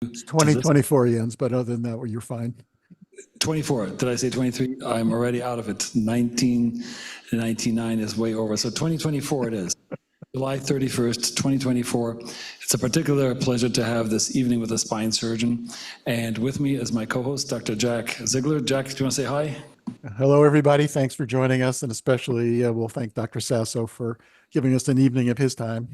It's 2024 Jens, but other than that, you're fine. 24. Did I say 23? I'm already out of it. 1999 is way over. So 2024 it is. July 31st, 2024. It's a particular pleasure to have this evening with a spine surgeon. And with me is my co-host, Dr. Jack Ziegler. Jack, do you want to say hi? Hello, everybody. Thanks for joining us. And especially we'll thank Dr. Sasso for giving us an evening of his time.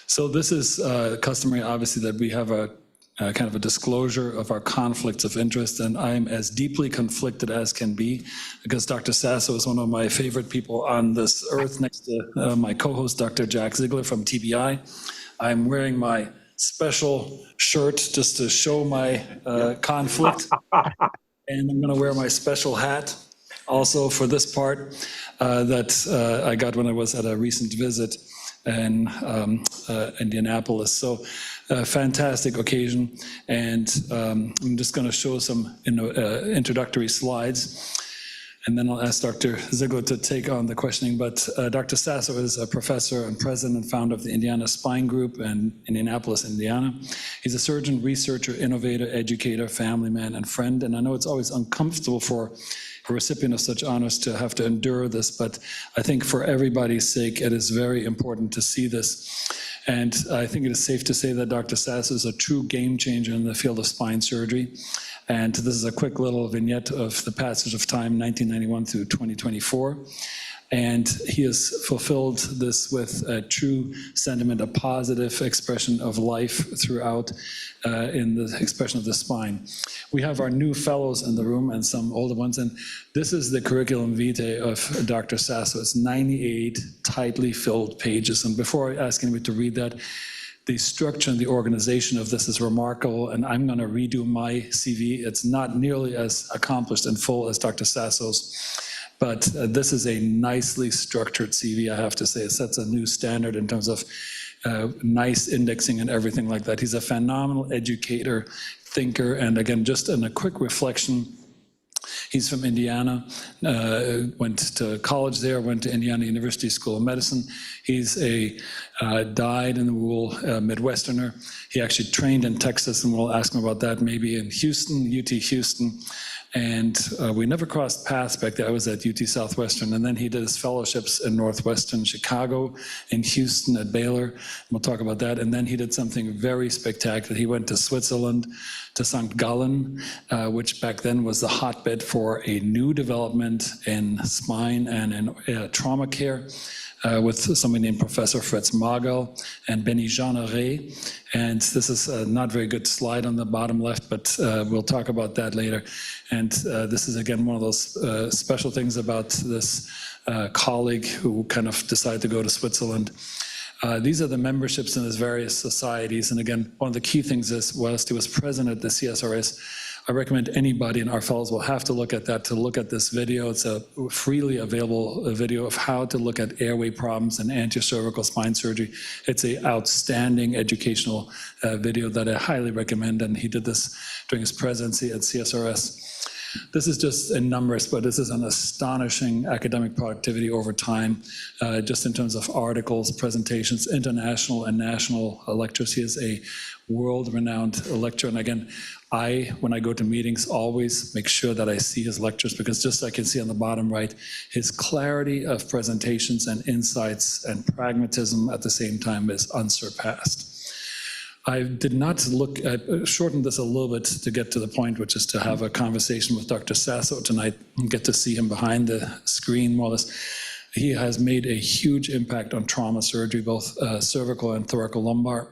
So this is customary, obviously, that we have a kind of a disclosure of our conflicts of interest, and I'm as deeply conflicted as can be because Dr. Sasso is one of my favorite people on this earth next to my co-host, Dr. Jack Ziegler from TBI. I'm wearing my special shirt just to show my conflict, and I'm going to wear my special hat also for this part that I got when I was at a recent visit in Indianapolis. So fantastic occasion. And I'm just going to show some introductory slides. And then I'll ask Dr. Ziegler to take on the questioning. But Dr. Sasso is a professor and president and founder of the Indiana Spine Group in Indianapolis, Indiana. He's a surgeon, researcher, innovator, educator, family man, and friend. And I know it's always uncomfortable for a recipient of such honors to have to endure this, but I think for everybody's sake, it is very important to see this. And I think it is safe to say that Dr. Sasso is a true game changer in the field of spine surgery. And this is a quick little vignette of the passage of time, 1991 through 2024. And he has fulfilled this with a true sentiment, a positive expression of life throughout in the expression of the spine. We have our new fellows in the room and some older ones, and this is the curriculum vitae of Dr. Sasso. It's 98 tightly filled pages. And before I ask anybody to read that, the structure and the organization of this is remarkable, and I'm going to redo my CV. It's not nearly as accomplished and full as Dr. Sasso's. But this is a nicely structured CV, I have to say. It sets a new standard in terms of nice indexing and everything like that. He's a phenomenal educator, thinker, and again, just in a quick reflection, he's from Indiana, went to college there, went to Indiana University School of Medicine. He's a dyed-in-the-wool Midwesterner. He actually trained in Texas, and we'll ask him about that, maybe in Houston, UT Houston. And we never crossed paths back there. I was at UT Southwestern, and then he did his fellowships in Northwestern Chicago, in Houston at Baylor. We'll talk about that. And then he did something very spectacular. He went to Switzerland, to St. Gallen, which back then was the hotbed for a new development in spine and in trauma care. With somebody named Professor Fritz Magel and Benny Jeanneret. And this is a not very good slide on the bottom left, but we'll talk about that later. And this is, again, one of those special things about this colleague who kind of decided to go to Switzerland. These are the memberships in his various societies. And again, one of the key things is, whilst he was president at the CSRS, I recommend anybody, and our fellows will have to look at that, to look at this video. It's a freely available video of how to look at airway problems and anterior-cervical spine surgery. It's an outstanding educational video that I highly recommend, and he did this during his presidency at CSRS. This is just in numbers, but this is an astonishing academic productivity over time, just in terms of articles, presentations, international and national lectures. He is a world-renowned lecturer. And again, when I go to meetings, always make sure that I see his lectures, because just like you can see on the bottom right, his clarity of presentations and insights and pragmatism at the same time is unsurpassed. I did not look at, shorten this a little bit to get to the point, which is to have a conversation with Dr. Sasso tonight and get to see him behind the screen more or less. He has made a huge impact on trauma surgery, both cervical and thoracolumbar.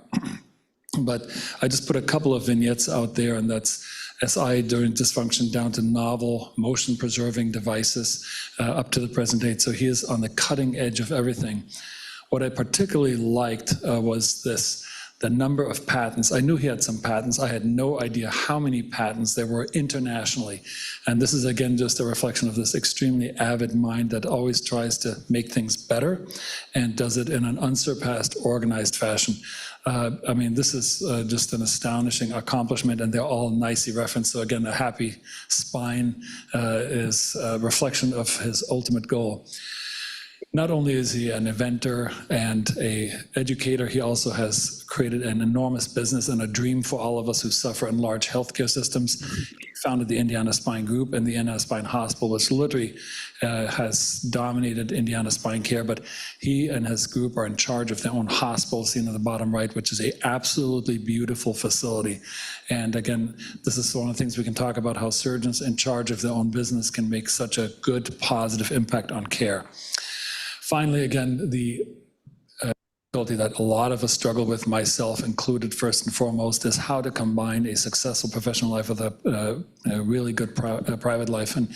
But I just put a couple of vignettes out there, and that's SI during dysfunction down to novel motion-preserving devices up to the present date. So he is on the cutting edge of everything. What I particularly liked was this. The number of patents. I knew he had some patents. I had no idea how many patents there were internationally. And this is, again, just a reflection of this extremely avid mind that always tries to make things better and does it in an unsurpassed, organized fashion. I mean, this is just an astonishing accomplishment, and they're all nicely referenced. So again, a happy spine is a reflection of his ultimate goal. Not only is he an inventor and a educator, he also has created an enormous business and a dream for all of us who suffer in large healthcare systems. He founded the Indiana Spine Group and the Indiana Spine Hospital, which literally has dominated Indiana spine care, but he and his group are in charge of their own hospital, seen in the bottom right, which is a absolutely beautiful facility. And again, this is one of the things we can talk about, how surgeons in charge of their own business can make such a good, positive impact on care. Finally, again, the difficulty that a lot of us struggle with, myself included first and foremost, is how to combine a successful professional life with a really good private life. And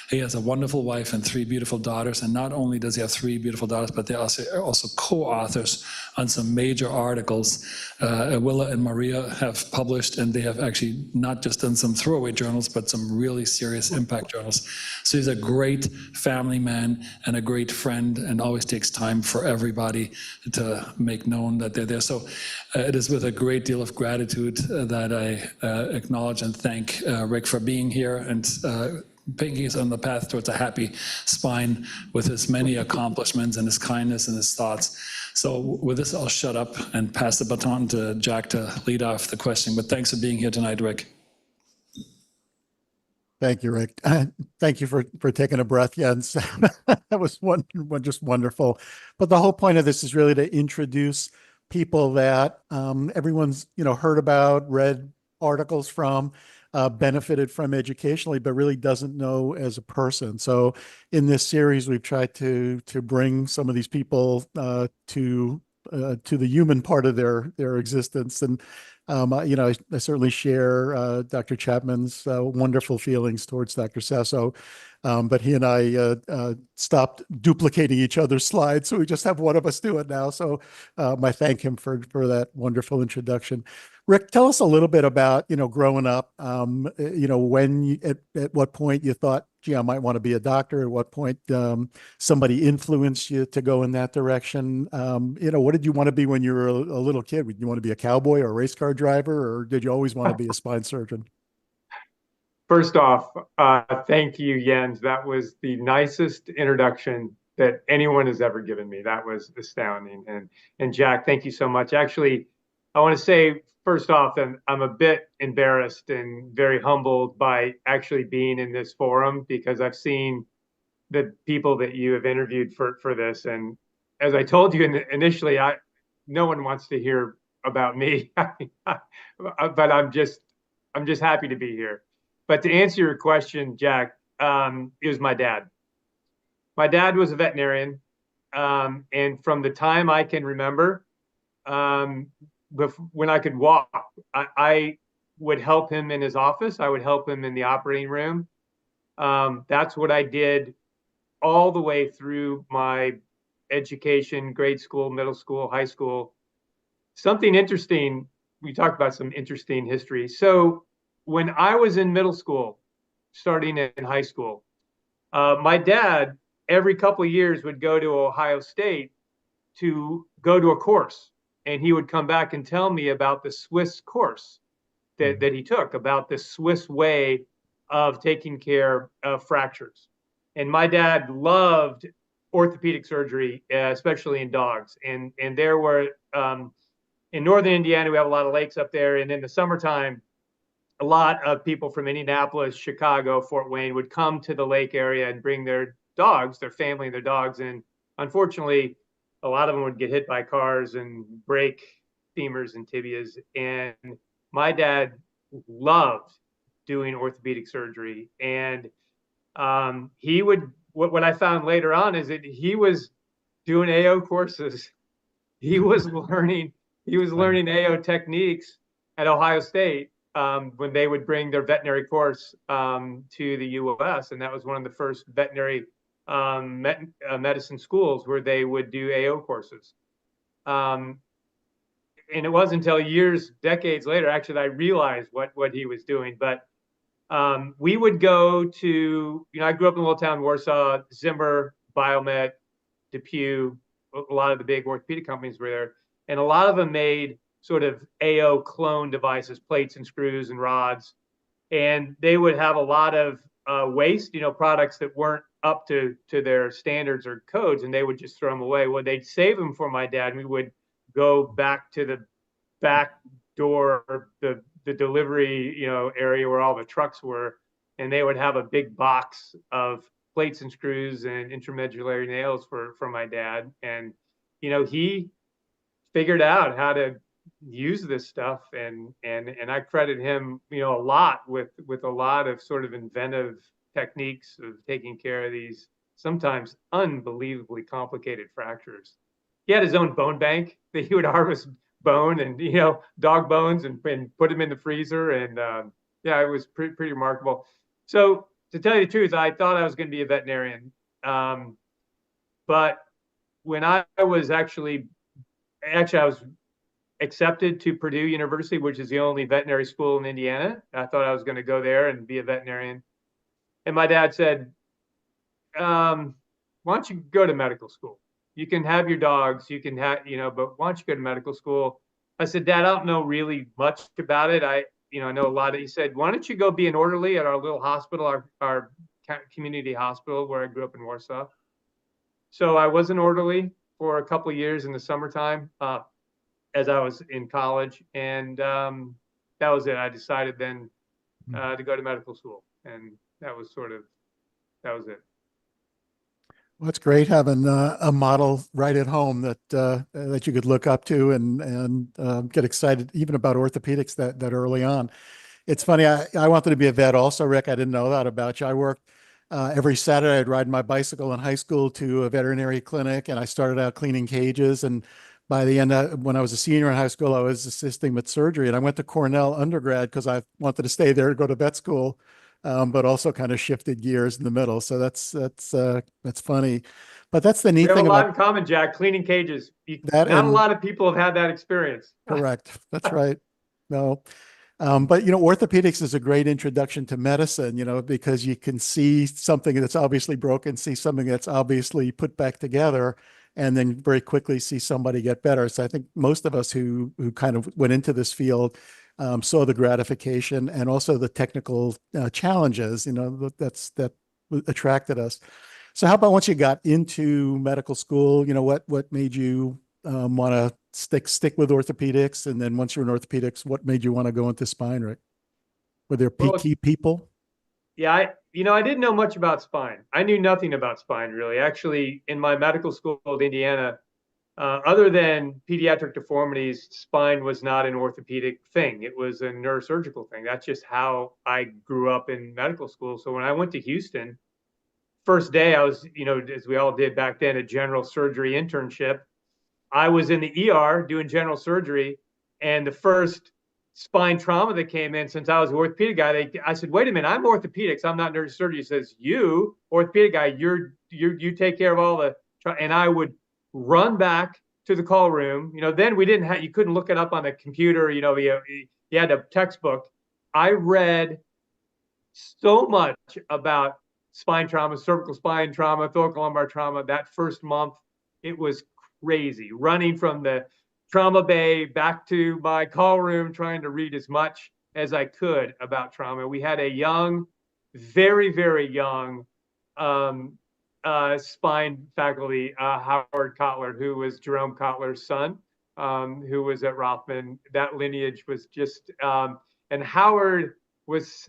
he has a wonderful wife and 3 beautiful daughters. And not only does he have 3 beautiful daughters, but they are also co-authors on some major articles. Willa and Maria have published, and they have actually not just done some throwaway journals, but some really serious impact journals. So he's a great family man and a great friend, and always takes time for everybody to make known that they're there. So it is with a great deal of gratitude that I acknowledge and thank Rick for being here and taking us on the path towards a happy spine with his many accomplishments and his kindness and his thoughts. So with this, I'll shut up and pass the baton to Jack to lead off the question. But thanks for being here tonight, Rick. Thank you, Rick. Thank you for taking a breath. Yeah, and so, that was just wonderful. But the whole point of this is really to introduce people that everyone's heard about, read articles from, benefited from educationally, but really doesn't know as a person. So in this series, we've tried to bring some of these people to the human part of their existence. And I certainly share Dr. Chapman's wonderful feelings towards Dr. Sasso, but he and I stopped duplicating each other's slides, so we just have one of us do it now. So I thank him for that wonderful introduction. Rick, tell us a little bit about growing up. When at what point you thought, gee, I might want to be a doctor. At what point somebody influenced you to go in that direction? What did you want to be when you were a little kid? Did you want to be a cowboy or a race car driver, or did you always want to be a spine surgeon? First off, thank you, Jens. That was the nicest introduction that anyone has ever given me. That was astounding. And Jack, thank you so much. Actually, I want to say, first off, I'm a bit embarrassed and very humbled by actually being in this forum, because I've seen the people that you have interviewed for this. And as I told you initially, no one wants to hear about me, but I'm just happy to be here. But to answer your question, Jack, it was my dad. My dad was a veterinarian, and from the time I can remember, when I could walk, I would help him in his office. I would help him in the operating room. That's what I did all the way through my education, grade school, middle school, high school. Something interesting, we talked about some interesting history. So when I was in middle school, starting in high school, my dad, every couple of years, would go to Ohio State to go to a course. And he would come back and tell me about the Swiss course that he took, about the Swiss way of taking care of fractures. And my dad loved orthopedic surgery, especially in dogs. And there were, in northern Indiana, we have a lot of lakes up there. And in the summertime, a lot of people from Indianapolis, Chicago, Fort Wayne would come to the lake area and bring their dogs, their family and their dogs. And unfortunately, a lot of them would get hit by cars and break femurs and tibias. And my dad loved doing orthopedic surgery. And he would, what I found later on is that he was doing AO courses. He was learning AO techniques at Ohio State when they would bring their veterinary course to the US. And that was one of the first veterinary medicine schools where they would do AO courses. And it wasn't until decades later, actually, that I realized what he was doing. But we would go to, I grew up in a little town, Warsaw, Zimmer, Biomed, DePuy, a lot of the big orthopedic companies were there. And a lot of them made sort of AO clone devices, plates and screws and rods. And they would have a lot of waste, products that weren't up to their standards or codes, and they would just throw them away. Well, they'd save them for my dad. And we would go back to the back door, the delivery, area where all the trucks were, and they would have a big box of plates and screws and intramedullary nails for my dad. And, he figured out how to use this stuff, and I credit him, a lot with a lot of sort of inventive techniques of taking care of these sometimes unbelievably complicated fractures. He had his own bone bank that he would harvest bone and dog bones and put them in the freezer, and yeah, it was pretty remarkable. So to tell you the truth, I thought I was going to be a veterinarian, but when I was actually I was accepted to Purdue University, which is the only veterinary school in Indiana. I thought I was going to go there and be a veterinarian. And my dad said, why don't you go to medical school? You can have your dogs, you can have, but why don't you go to medical school? I said, Dad, I don't know really much about it. I know a lot of, he said, why don't you go be an orderly at our little hospital, our community hospital where I grew up in Warsaw. So I was an orderly for a couple of years in the summertime, as I was in college, and that was it. I decided then to go to medical school, and that was it. Well, it's great having a model right at home that you could look up to and get excited even about orthopedics that early on. It's funny. I wanted to be a vet also, Rick. I didn't know that about you. I worked every Saturday. I'd ride my bicycle in high school to a veterinary clinic, and I started out cleaning cages. And by the end, when I was a senior in high school, I was assisting with surgery. And I went to Cornell undergrad because I wanted to stay there to go to vet school, but also kind of shifted gears in the middle. So that's funny. But that's the We neat have a thing lot about in common, Jack. Cleaning cages. that. Not a And lot of people have had that experience. correct. That's right. No. But orthopedics is a great introduction to medicine, because you can see something that's obviously broken, see something that's obviously put back together, and then very quickly see somebody get better. So I think most of us who kind of went into this field saw the gratification and also the technical challenges, that attracted us. So how about once you got into medical school, what made you want to stick with orthopedics? And then once you're in orthopedics, what made you want to go into spine, Rick? Were there key people? Yeah, I didn't know much about spine. I knew nothing about spine really. Actually, in my medical school in Indiana, other than pediatric deformities, spine was not an orthopedic thing. It was a neurosurgical thing. That's just how I grew up in medical school. So when I went to Houston, first day I was, as we all did back then, a general surgery internship. I was in the ER doing general surgery, and the first spine trauma that came in, since I was an orthopedic guy, I said, "Wait a minute, I'm orthopedics. I'm not neurosurgery." He says, "You, orthopedic guy, you take care of all the," and I would run back to the call room. Then you couldn't look it up on the computer. You had a textbook. I read so much about spine trauma, cervical spine trauma, thoracolumbar trauma. That first month, it was crazy, running from the trauma bay back to my call room, trying to read as much as I could about trauma. We had a young, very, very young spine faculty, Howard Kotler, who was Jerome Kotler's son, who was at Rothman. That lineage was just, and Howard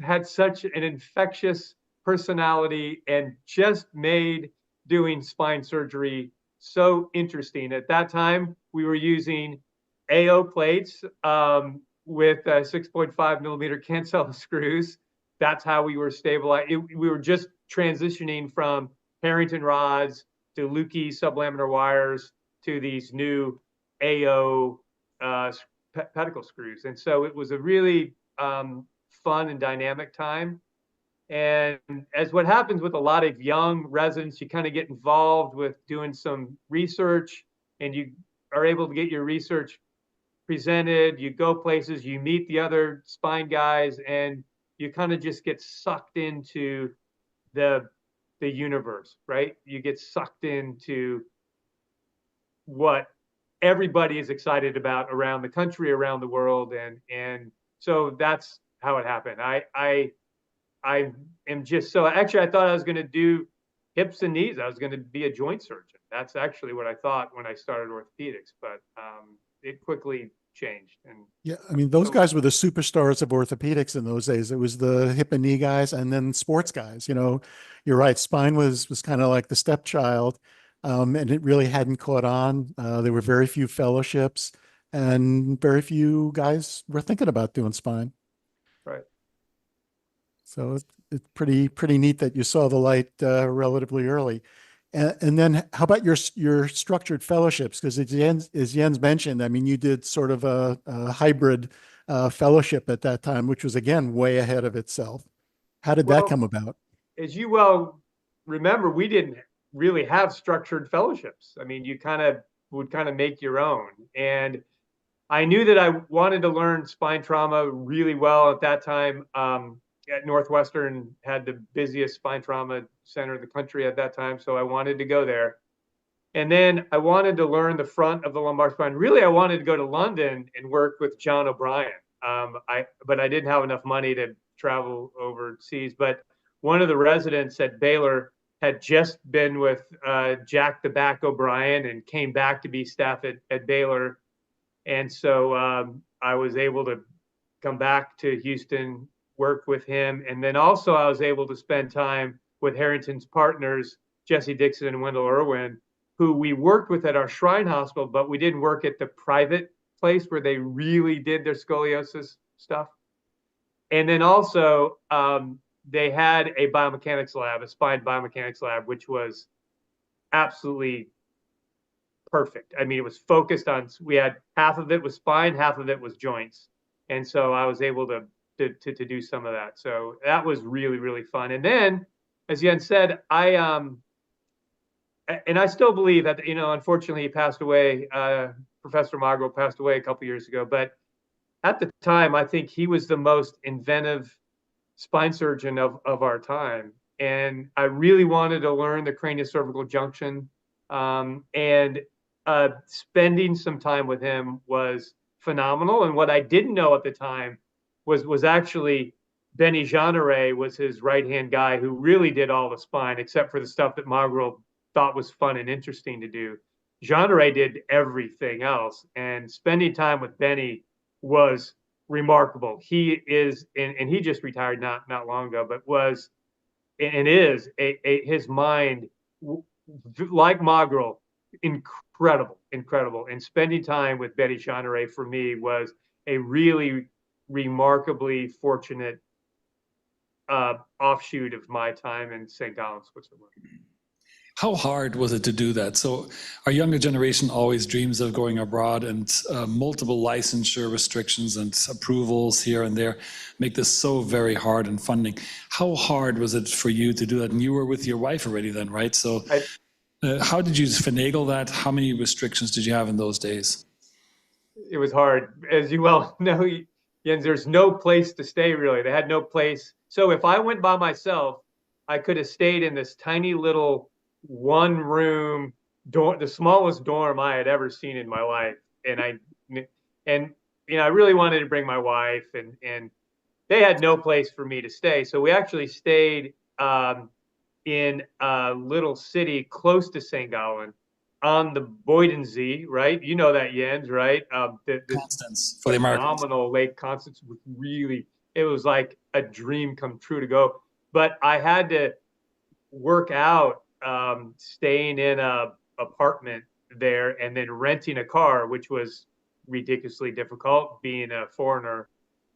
had such an infectious personality and just made doing spine surgery so interesting. At that time, we were using AO plates with 6.5 millimeter cancel screws. That's how we were stabilized. We were just transitioning from Harrington rods to Lukey sublaminar wires to these new AO pedicle screws. And so it was a really fun and dynamic time. And as what happens with a lot of young residents, you kind of get involved with doing some research, and you are able to get your research presented. You go places, you meet the other spine guys, and you kind of just get sucked into the universe, right? You get sucked into what everybody is excited about around the country, around the world, and so that's how it happened. I I am just so, actually, I thought I was going to do hips and knees. I was going to be a joint surgeon. That's actually what I thought when I started orthopedics, but it quickly changed. And Yeah, I mean, those so, guys were the superstars of orthopedics in those days. It was the hip and knee guys and then sports guys. You're right. Spine was kind of like the stepchild, and it really hadn't caught on. There were very few fellowships, and very few guys were thinking about doing spine. right. So it's pretty neat that you saw the light relatively early. And then how about your structured fellowships? Because as Jens mentioned, I mean, you did sort of a hybrid fellowship at that time, which was again way ahead of itself. How did that Well, come about? as you well remember, we didn't really have structured fellowships. I mean, you would kind of make your own. And I knew that I wanted to learn spine trauma really well at that time. At Northwestern had the busiest spine trauma center in the country at that time, so I wanted to go there. And then I wanted to learn the front of the lumbar spine. Really, I wanted to go to London and work with John O'Brien. But I didn't have enough money to travel overseas. But one of the residents at Baylor had just been with Jack the Back O'Brien and came back to be staff at Baylor. And so I was able to come back to Houston, work with him. And then also I was able to spend time with Harrington's partners, Jesse Dixon and Wendell Irwin, who we worked with at our Shrine Hospital, but we didn't work at the private place where they really did their scoliosis stuff. And then also they had a biomechanics lab, a spine biomechanics lab, which was absolutely perfect. I mean, it was focused on, we had half of it was spine, half of it was joints. And so I was able to do some of that. So that was really, really fun. And then, as Jens said, and I still believe that, unfortunately he passed away, Professor Magro passed away a couple years ago, but at the time, I think he was the most inventive spine surgeon of our time. And I really wanted to learn the craniocervical junction. And spending some time with him was phenomenal. And what I didn't know at the time was actually Benny Jeanneret was his right-hand guy who really did all the spine, except for the stuff that Magro thought was fun and interesting to do. Jeanneret did everything else. And spending time with Benny was remarkable. He is, and he just retired not long ago, but was and is his mind, like Magro, incredible. And spending time with Benny Jeanneret for me was a really remarkably fortunate offshoot of my time in St. Gallen, Switzerland. How hard was it to do that? So our younger generation always dreams of going abroad, and multiple licensure restrictions and approvals here and there make this so very hard and funding. How hard was it for you to do that? And you were with your wife already then, right? So how did you finagle that? How many restrictions did you have in those days? It was hard. As you well know, Jens, there's no place to stay really. They had no place. So if I went by myself, I could have stayed in this tiny little one room dorm, the smallest dorm I had ever seen in my life. And I really wanted to bring my wife, and they had no place for me to stay. So we actually stayed in a little city close to St. Gallen on the Boydensee, right? You know that, Jens, right? Constance for the Americans. Phenomenal Lake Constance was really, it was like a dream come true to go. But I had to work out staying in a apartment there and then renting a car, which was ridiculously difficult being a foreigner,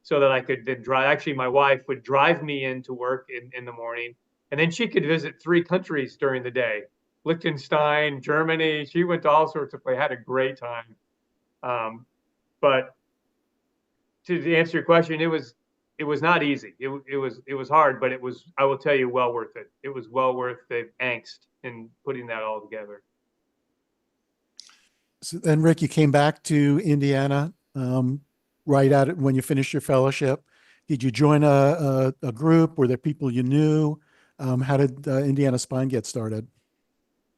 so that I could then drive. Actually, my wife would drive me into work in the morning, and then she could visit 3 countries during the day: Liechtenstein, Germany. She went to all sorts of places, had a great time. But to answer your question, it was not easy. It was hard, but it was, I will tell you, well worth it. It was well worth the angst in putting that all together. So then, Rick, you came back to Indiana right at it when you finished your fellowship. Did you join a group? Were there people you knew? How did Indiana Spine get started?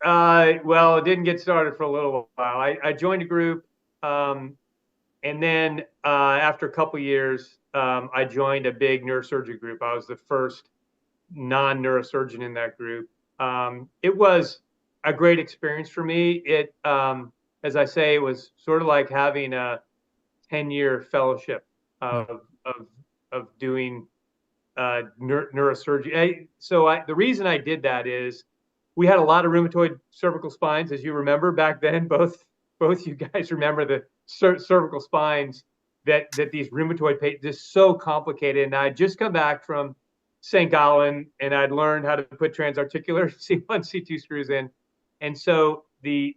Well, it didn't get started for a little while. I joined a group, and then after a couple years, I joined a big neurosurgery group. I was the first non-neurosurgeon in that group. It was a great experience for me. It, as I say, it was sort of like having a 10-year fellowship of doing neurosurgery. The reason I did that is we had a lot of rheumatoid cervical spines, as you remember back then. Both you guys remember the cervical spines that these rheumatoid patients, just so complicated. And I'd just come back from St. Gallen, and I'd learned how to put transarticular C1, C2 screws in. And so the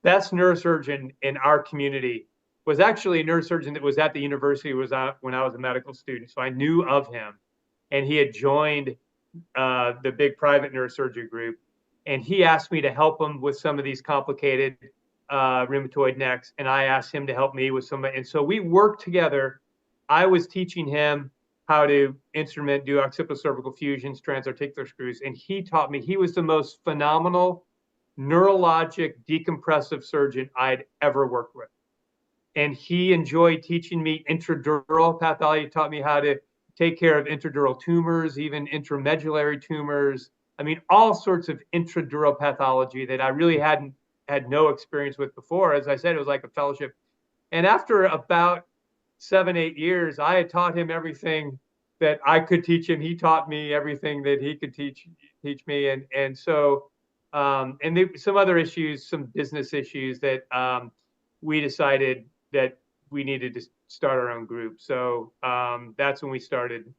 best neurosurgeon in our community was actually a neurosurgeon that was at the university when I was a medical student. So I knew of him, and he had joined the big private neurosurgery group. And he asked me to help him with some of these complicated rheumatoid necks. And I asked him to help me with some. And so we worked together. I was teaching him how to do occipital cervical fusions, transarticular screws. And he taught me. He was the most phenomenal neurologic decompressive surgeon I'd ever worked with. And he enjoyed teaching me intradural pathology. He taught me how to take care of intradural tumors, even intramedullary tumors. I mean, all sorts of intradural pathology that I really had no experience with before. As I said, it was like a fellowship. And after about 7-8 years, I had taught him everything that I could teach him. He taught me everything that he could teach me. And so, some other issues, some business issues that we decided that we needed to start our own group. So that's when we started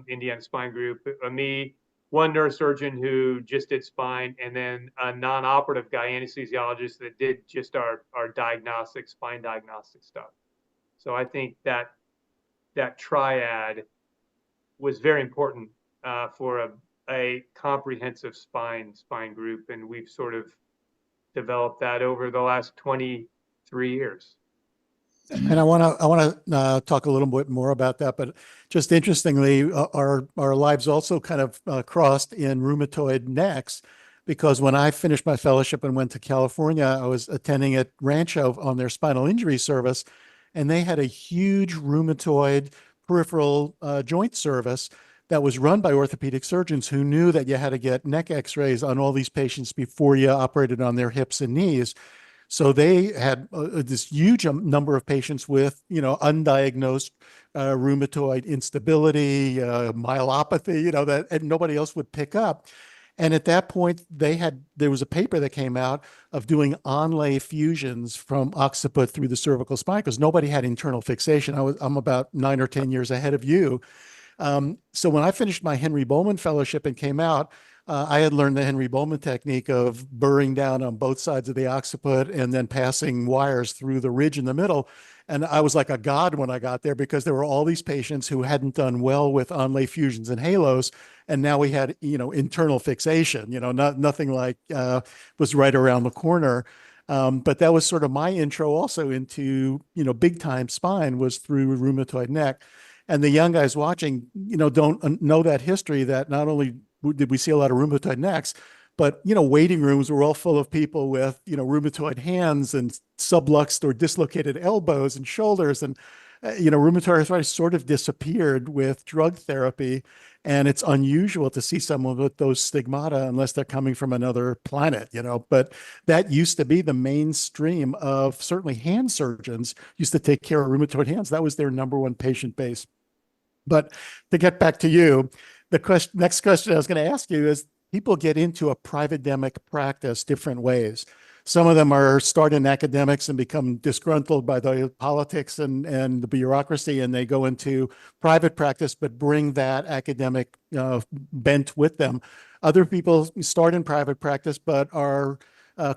Indiana Spine Group. Me, one neurosurgeon who just did spine, and then a non-operative guy, anesthesiologist, that did just our diagnostic, spine diagnostic stuff. So I think that triad was very important for a comprehensive spine group, and we've sort of developed that over the last 23 years. And I want to talk a little bit more about that, but just interestingly, our lives also kind of crossed in rheumatoid necks, because when I finished my fellowship and went to California, I was attending at Rancho on their spinal injury service, and they had a huge rheumatoid peripheral joint service that was run by orthopedic surgeons who knew that you had to get neck x-rays on all these patients before you operated on their hips and knees. So they had this huge number of patients with, undiagnosed rheumatoid instability, myelopathy, that and nobody else would pick up. And at that point, there was a paper that came out of doing onlay fusions from occiput through the cervical spine, because nobody had internal fixation. I'm about 9 or 10 years ahead of you. So when I finished my Henry Bowman fellowship and came out, I had learned the Henry Bowman technique of burring down on both sides of the occiput and then passing wires through the ridge in the middle. And I was like a god when I got there, because there were all these patients who hadn't done well with onlay fusions and halos. And now we had, internal fixation, nothing like was right around the corner. But that was sort of my intro also into, big time spine, was through rheumatoid neck. And the young guys watching, don't know that history, that not only did we see a lot of rheumatoid necks, but, waiting rooms were all full of people with, rheumatoid hands and subluxed or dislocated elbows and shoulders. And, rheumatoid arthritis sort of disappeared with drug therapy. And it's unusual to see someone with those stigmata unless they're coming from another planet, but that used to be the mainstream of certainly hand surgeons used to take care of rheumatoid hands. That was their number one patient base. But to get back to you, the next question I was going to ask you is, people get into a private-demic practice different ways. Some of them are start in academics and become disgruntled by the politics and the bureaucracy, and they go into private practice, but bring that academic bent with them. Other people start in private practice, but are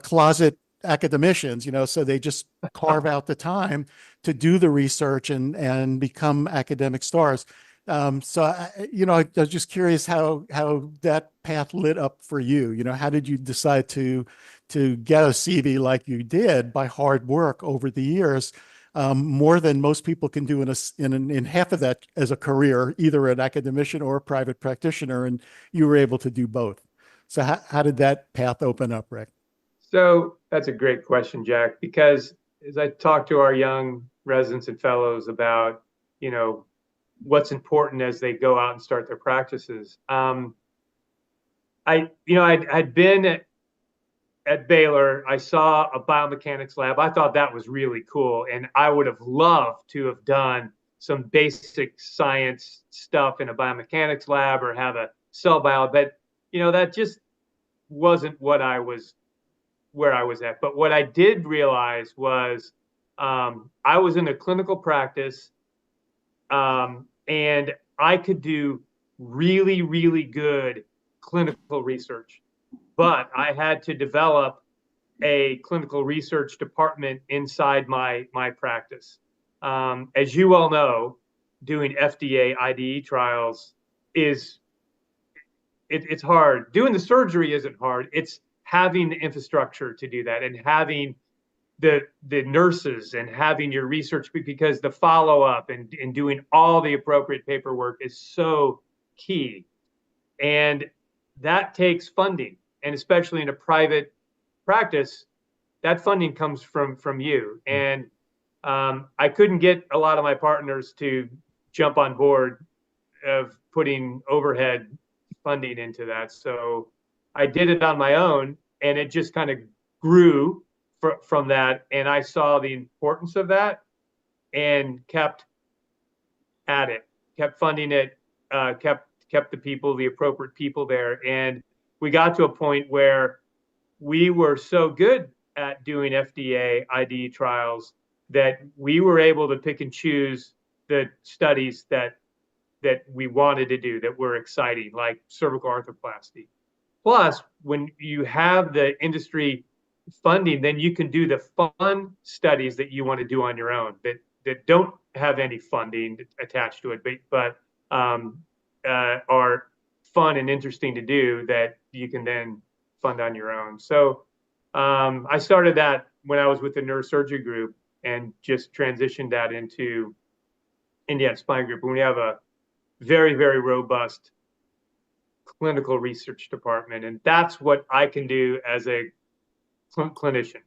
closet academicians, so they just carve out the time to do the research and become academic stars. So, I was just curious how that path lit up for you. How did you decide to get a CV like you did by hard work over the years, more than most people can do in half of that as a career, either an academician or a private practitioner, and you were able to do both. So how did that path open up, Rick? So that's a great question, Jack, because as I talk to our young residents and fellows about, what's important as they go out and start their practices. I'd been at Baylor. I saw a biomechanics lab. I thought that was really cool, and I would have loved to have done some basic science stuff in a biomechanics lab or have a cell bio, but that just wasn't where I was at. But what I did realize was I was in a clinical practice, and I could do really, really good clinical research, but I had to develop a clinical research department inside my practice. As you all know, doing FDA IDE trials it's hard. Doing the surgery isn't hard. It's having the infrastructure to do that and having the nurses and having your research, because the follow up and doing all the appropriate paperwork is so key. And that takes funding, and especially in a private practice, that funding comes from you. And I couldn't get a lot of my partners to jump on board of putting overhead funding into that. So I did it on my own, and it just kind of grew from that. And I saw the importance of that and kept at it, kept funding it, kept the appropriate people there. And we got to a point where we were so good at doing FDA IDE trials that we were able to pick and choose the studies that we wanted to do that were exciting, like cervical arthroplasty. Plus, when you have the industry funding, then you can do the fun studies that you want to do on your own that don't have any funding attached to it, but are fun and interesting to do that you can then fund on your own. So I started that when I was with the neurosurgery group and just transitioned that into Indiana Spine Group. And we have a very, very robust clinical research department. And that's what I can do as a clinician.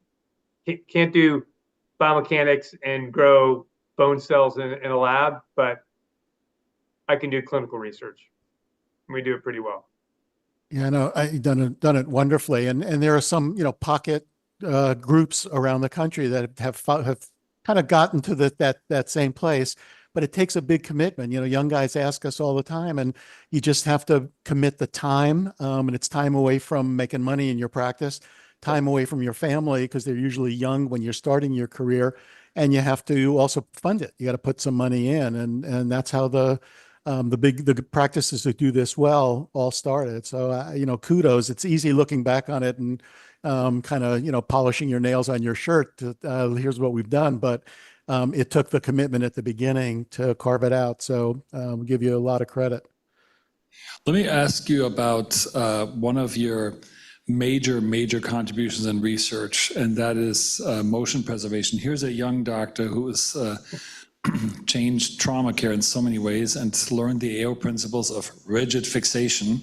Can't do biomechanics and grow bone cells in a lab, but I can do clinical research. And we do it pretty well. Yeah, no, I've done it wonderfully. And there are some, pocket groups around the country that have kind of gotten to that same place. But it takes a big commitment. Young guys ask us all the time, and you just have to commit the time. And it's time away from making money in your practice, time away from your family, because they're usually young when you're starting your career, and you have to also fund it. You got to put some money in, and that's how the practices that do this well all started. So kudos. It's easy looking back on it and kind of polishing your nails on your shirt. Here's what we've done, but it took the commitment at the beginning to carve it out. So we'll give you a lot of credit. Let me ask you about one of your major contributions in research, and that is motion preservation. Here's a young doctor who has changed trauma care in so many ways and learned the AO principles of rigid fixation.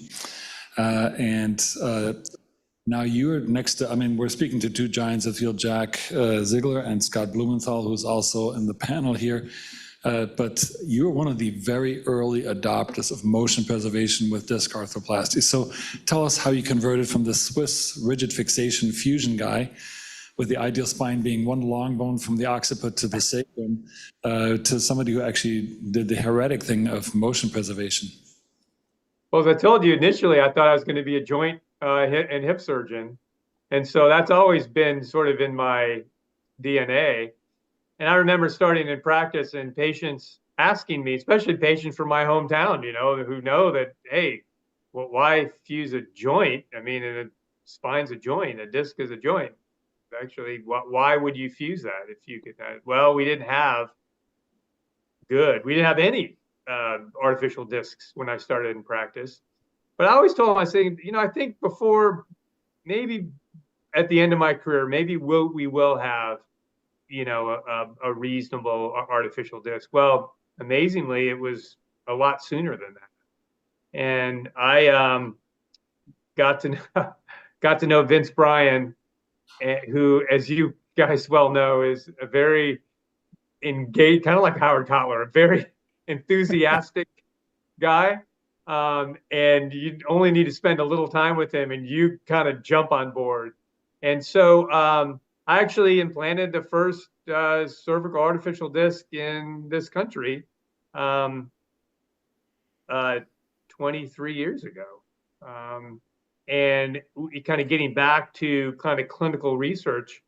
Now you're next to, we're speaking to two giants of the field, Jack Ziegler and Scott Blumenthal, who's also in the panel here. But you're one of the very early adopters of motion preservation with disc arthroplasty. So tell us how you converted from the Swiss rigid fixation fusion guy, with the ideal spine being one long bone from the occiput to the sacrum, to somebody who actually did the heretic thing of motion preservation. Well, as I told you initially, I thought I was going to be a joint and hip surgeon. And so that's always been sort of in my DNA. And I remember starting in practice and patients asking me, especially patients from my hometown, who know that, hey, well, why fuse a joint? A spine's a joint, a disc is a joint. Actually, why would you fuse that if you could? Well, we didn't have any artificial discs when I started in practice. But I always told them, I say, I think before, maybe at the end of my career, maybe we will have, a reasonable artificial disc. Well, amazingly, it was a lot sooner than that. And I got to know Vince Bryan, who, as you guys well know, is a very engaged, kind of like Howard Kotler, a very enthusiastic guy. And you only need to spend a little time with him and you kind of jump on board. And so I actually implanted the first cervical artificial disc in this country 23 years ago. And kind of getting back to kind of clinical research,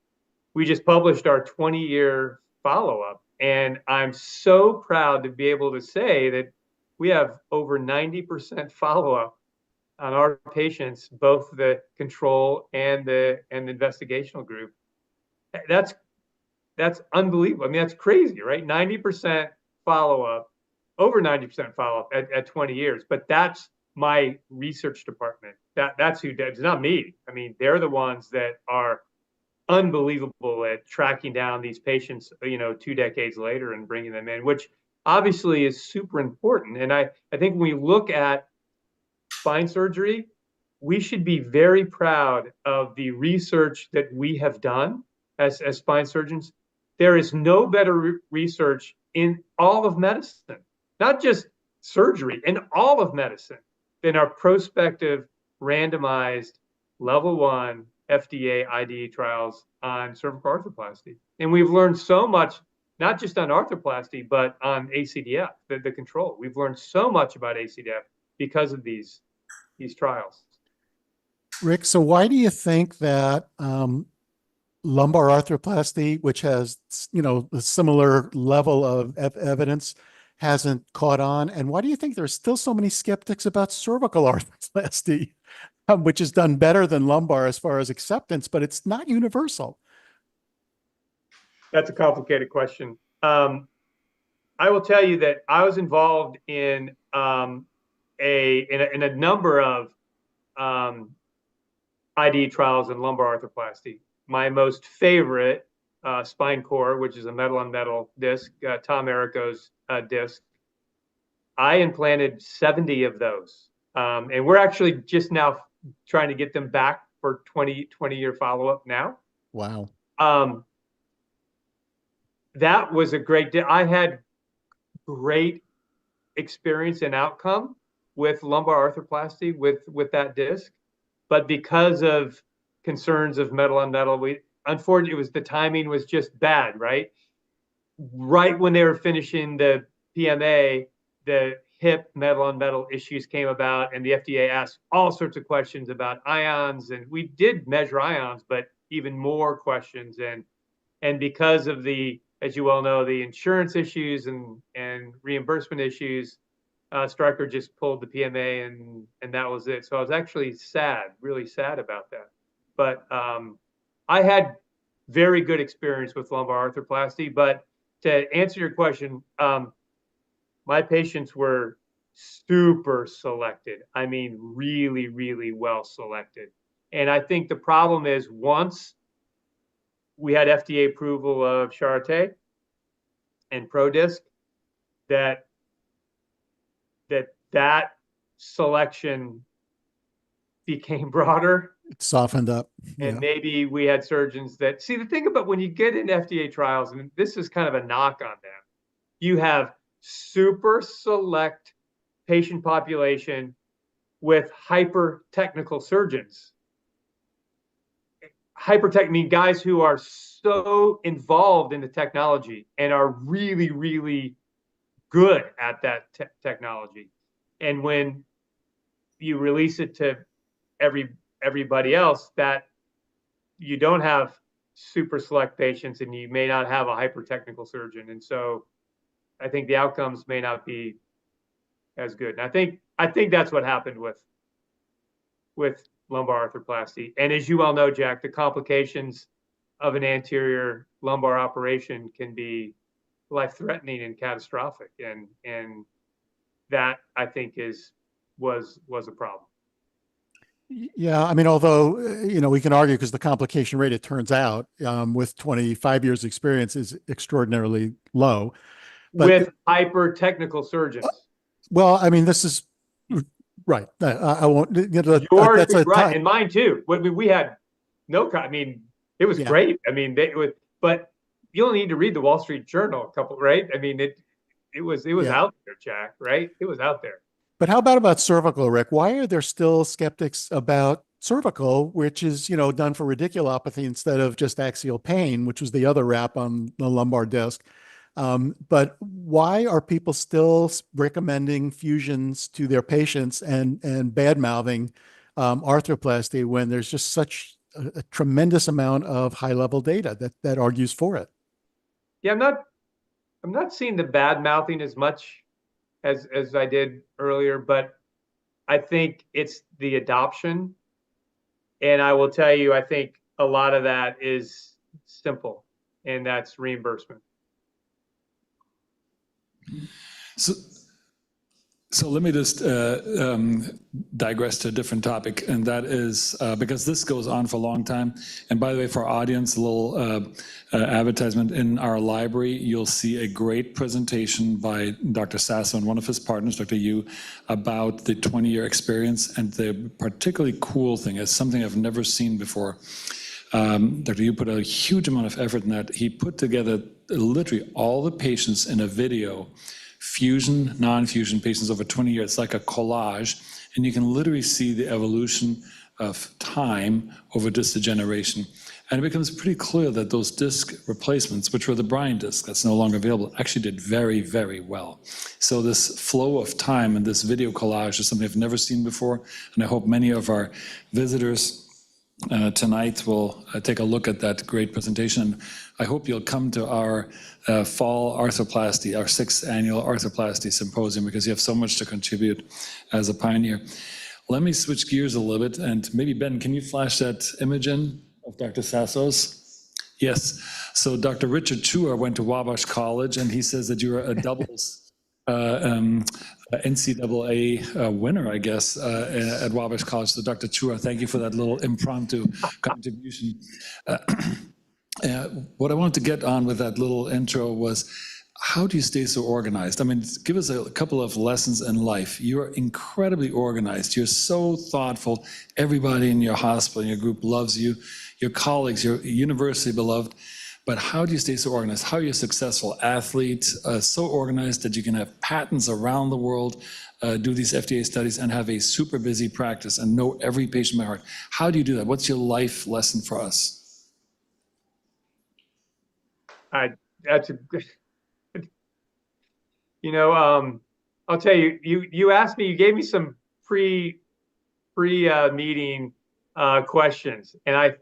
we just published our 20-year follow-up. And I'm so proud to be able to say that we have over 90% follow-up on our patients, both the control and the investigational group. That's unbelievable. I mean, that's crazy, right? 90% follow-up, over 90% follow-up at 20 years. But that's my research department. That's who does. It's not me. I mean, they're the ones that are unbelievable at tracking down these patients, 2 decades later and bringing them in, which obviously is super important. And I think when we look at spine surgery, we should be very proud of the research that we have done as spine surgeons. There is no better research in all of medicine, not just surgery, in all of medicine, than our prospective randomized level 1 FDA IDE trials on cervical arthroplasty. And we've learned so much, not just on arthroplasty, but on ACDF, the control. We've learned so much about ACDF because of these trials. Rick, so why do you think that lumbar arthroplasty, which has, a similar level of evidence, hasn't caught on? And why do you think there's still so many skeptics about cervical arthroplasty, which is done better than lumbar as far as acceptance, but it's not universal? That's a complicated question. I will tell you that I was involved in a number of IDE trials in lumbar arthroplasty. My most favorite, spine core, which is a metal-on-metal disc, Tom Errico's disc. I implanted 70 of those. And we're actually just now trying to get them back for 20-year follow-up now. Wow. That was a great I had great experience and outcome with lumbar arthroplasty with that disc. But because of concerns of metal on metal, unfortunately, the timing was just bad, right? Right when they were finishing the PMA, the hip metal on metal issues came about, and the FDA asked all sorts of questions about ions, and we did measure ions, but even more questions. And because of the, as you well know, the insurance issues and reimbursement issues, Stryker just pulled the PMA and that was it. So I was actually sad, really sad about that. But I had very good experience with lumbar arthroplasty. But to answer your question, my patients were super selected. I mean, really, really well selected. And I think the problem is once we had FDA approval of Charité and ProDisc, that selection became broader. It softened up. And maybe we had surgeons that, see, the thing about when you get in FDA trials, and this is kind of a knock on them, you have super select patient population with hyper technical surgeons. Hyper-tech mean guys who are so involved in the technology and are really, really good at that technology. And when you release it to everybody else, that you don't have super select patients and you may not have a hyper-technical surgeon. And so I think the outcomes may not be as good. And I think that's what happened with lumbar arthroplasty. And as you well know, Jack, the complications of an anterior lumbar operation can be life-threatening and catastrophic. And that, I think, was a problem. Yeah, I mean, although, we can argue because the complication rate, it turns out, with 25 years experience is extraordinarily low. But with hyper-technical surgeons. Well, I mean, this is right. I won't, yours was right, and mine too. We had I mean, it was great. I mean, but you only need to read the Wall Street Journal a couple, right? I mean, was Yeah. out there, Jack, right? It was out there. But how about cervical, Rick? Why are there still skeptics about cervical, which is, done for radiculopathy instead of just axial pain, which was the other wrap on the lumbar disc? But why are people still recommending fusions to their patients and bad-mouthing arthroplasty when there's just such a tremendous amount of high-level data that argues for it? Yeah, I'm not seeing the bad mouthing as much as I did earlier, but I think it's the adoption. And I will tell you, I think a lot of that is simple, and that's reimbursement. So, so let me just digress to a different topic, and that is because this goes on for a long time. And by the way, for our audience, a little advertisement. In our library, you'll see a great presentation by Dr. Sasso and one of his partners, Dr. Yu, about the 20-year experience. And the particularly cool thing is something I've never seen before. Dr. Yu put a huge amount of effort in that. He put together literally all the patients in a video, fusion, non-fusion patients over 20 years. It's like a collage, and you can literally see the evolution of time over disc degeneration. And it becomes pretty clear that those disc replacements, which were the Bryan disc that's no longer available, actually did very, very well. So this flow of time and this video collage is something I've never seen before, and I hope many of our visitors tonight will take a look at that great presentation. I hope you'll come to our fall arthroplasty, our 6th annual arthroplasty symposium, because you have so much to contribute as a pioneer. Let me switch gears a little bit, and maybe Ben, can you flash that image in of Dr. Sasso's? Yes. So Dr. Richard Chua went to Wabash College, and he says that you're a doubles NCAA winner, I guess, at Wabash College. So Dr. Chua, thank you for that little impromptu contribution. What I wanted to get on with that little intro was, how do you stay so organized? I mean, give us a couple of lessons in life. You're incredibly organized. You're so thoughtful. Everybody in your hospital, in your group loves you. Your colleagues, you're universally beloved. But how do you stay so organized? How are you a successful athlete, so organized that you can have patents around the world, do these FDA studies, and have a super busy practice and know every patient by heart? How do you do that? What's your life lesson for us? That's a good, I'll tell you, you asked me, you gave me some pre-meeting questions, and I've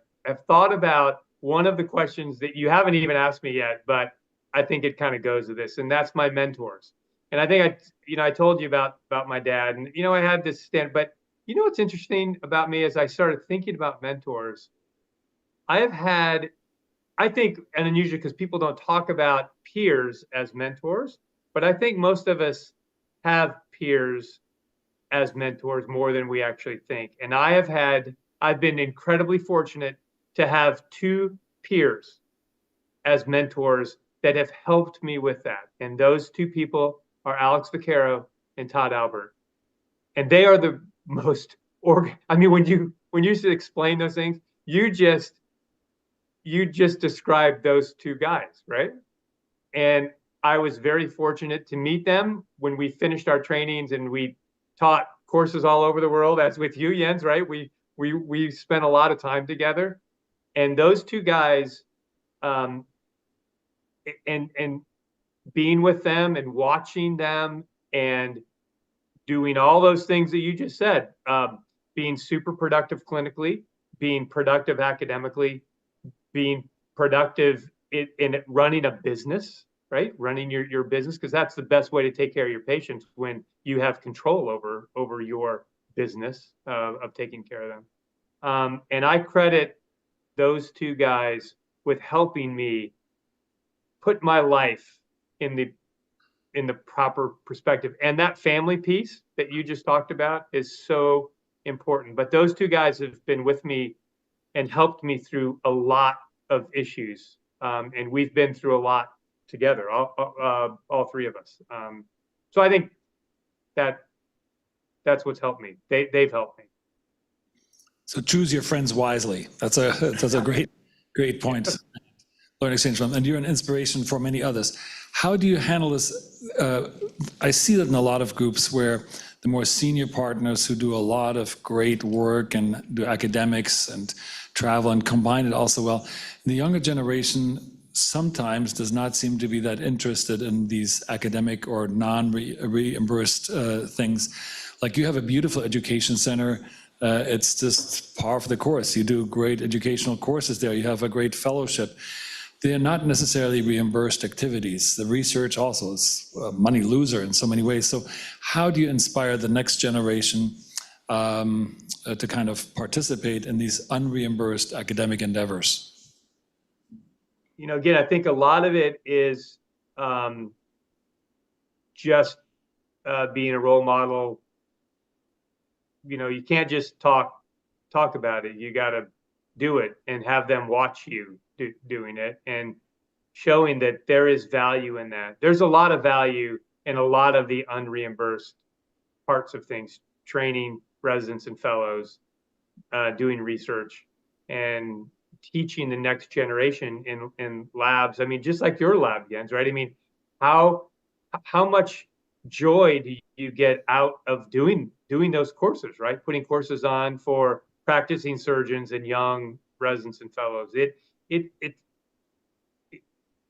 thought about one of the questions that you haven't even asked me yet, but I think it kind of goes to this, and that's my mentors. And I think I told you about my dad, and I had this stand, but what's interesting about me as I started thinking about mentors, I have had, I think, and unusual because people don't talk about peers as mentors, but I think most of us have peers as mentors more than we actually think. And I've been incredibly fortunate to have 2 peers as mentors that have helped me with that. And those 2 people are Alex Vaccaro and Todd Albert. And they are the most, I mean, when you explain those things, you just described those 2 guys, right? And I was very fortunate to meet them when we finished our trainings, and we taught courses all over the world, as with you, Jens, right? We spent a lot of time together. And those 2 guys, and being with them and watching them and doing all those things that you just said, being super productive clinically, being productive academically, being productive in running a business, right? Running your business, because that's the best way to take care of your patients, when you have control over your business of taking care of them. And I credit those 2 guys with helping me put my life in the proper perspective. And that family piece that you just talked about is so important. But those 2 guys have been with me and helped me through a lot of issues. And we've been through a lot together, all 3 of us. So I think that's what's helped me. They've helped me. So choose your friends wisely. That's a great point. Learn exchange from, and you're an inspiration for many others. How do you handle this? I see that in a lot of groups where the more senior partners who do a lot of great work and do academics and travel and combine it also well, the younger generation sometimes does not seem to be that interested in these academic or non-reimbursed things. Like you have a beautiful education center. It's just par for the course. You do great educational courses there. You have a great fellowship. They're not necessarily reimbursed activities. The research also is a money loser in so many ways. So how do you inspire the next generation to kind of participate in these unreimbursed academic endeavors? You know, again, I think a lot of it is just being a role model. You know, you can't just talk about it. You got to do it and have them watch you doing it and showing that there is value in that. There's a lot of value in a lot of the unreimbursed parts of things, training residents and fellows, doing research, and teaching the next generation in labs. I mean, just like your lab, Jens, right? I mean, how much joy do you get out of doing those courses, right? Putting courses on for practicing surgeons and young residents and fellows.